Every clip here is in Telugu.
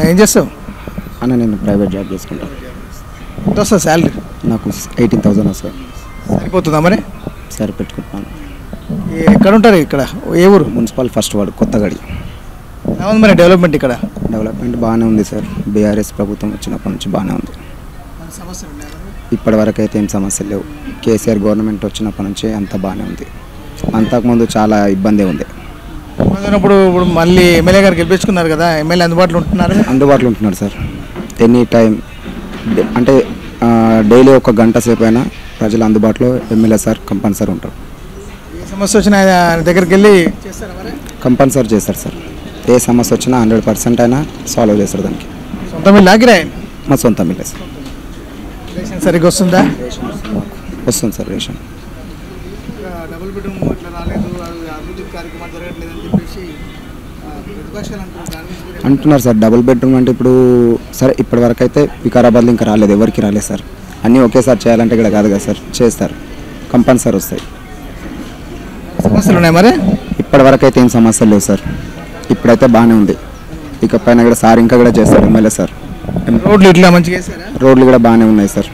ఏం చేస్తావు అన్న? నేను ప్రైవేట్ జాబ్ చేసుకుంటాను. ఎంత వస్తుంది శాలరీ? నాకు 18,000 వస్తుంది. సరిపోతుందా మరి? సరిపెట్టుకుంటున్నాను. ఎక్కడ ఉంటారు? ఇక్కడ ఏ ఊరు? Municipal first ward Kothagadi. ఎలా ఉంది మరి డెవలప్మెంట్ ఇక్కడ? డెవలప్మెంట్ బాగానే ఉంది సార్. బీఆర్ఎస్ ప్రభుత్వం వచ్చినప్పటి నుంచి బాగానే ఉంది. ఇప్పటి వరకు అయితే ఏం సమస్యలు లేవు. కేసీఆర్ గవర్నమెంట్ వచ్చినప్పటి నుంచి అంత బాగానే ఉంది. అంతకుముందు చాలా ఇబ్బంది ఉంది. ఇప్పుడు మళ్ళీ ఎమ్మెల్యే గారు గెలిపించుకున్నారు కదా, ఎమ్మెల్యే అందుబాటులో ఉంటున్నారు? అందుబాటులో ఉంటున్నారు సార్. ఎనీ టైం అంటే డైలీ 1 గంట సేపు అయినా ప్రజలు అందుబాటులో ఎమ్మెల్యే సార్ కంపల్సరీ ఉంటారు. ఏ సమస్య వచ్చినా ఆయన దగ్గరికి వెళ్ళి కంపల్సరీ చేస్తారు సార్. ఏ సమస్య వచ్చినా 100% అయినా సాల్వ్ చేస్తారు. దానికి సొంత మిల్లు ఆగిరా? మా సొంత మిల్లే సార్. రేషన్ సరిగ్గా వస్తుందా? వస్తుంది సార్ రేషన్. డబుల్ బెడ్రూమ్ ఇట్లా రాలేదు, అభివృద్ధి కార్యక్రమాలు జరగట్లేదని చెప్పేసి అంటున్నారు సార్. డబుల్ బెడ్రూమ్ అంటే ఇప్పుడు సరే ఇప్పటి వరకు అయితే వికారాబాద్లో ఇంకా రాలేదు, ఎవరికి రాలేదు సార్. అన్నీ ఒకేసారి చేయాలంటే ఇక్కడ కాదు కదా సార్, చేస్తారు. కంపల్సరీ వస్తాయి. సమస్యలు ఉన్నాయి మరి? ఇప్పటి వరకు అయితే ఏం సమస్యలు లేవు సార్. ఇప్పుడైతే బాగానే ఉంది. ఇకపైన కూడా సార్ ఇంకా కూడా చేస్తారు ఎమ్మెల్యే సార్. రోడ్లు ఇట్లా మంచిగా చేశారా? రోడ్లు కూడా బాగానే ఉన్నాయి సార్.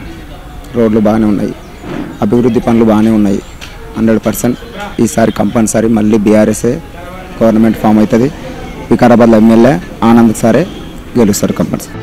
రోడ్లు బాగానే ఉన్నాయి. అభివృద్ధి పనులు బాగానే ఉన్నాయి. 100% ఈసారి కంపల్సరీ మళ్ళీ బీఆర్ఎస్ఏ గవర్నమెంట్ ఫామ్ అవుతుంది. వికారాబాద్లో ఎమ్మెల్యే ఆనంద్ సారే గెలుస్తారు కంపల్సరీ.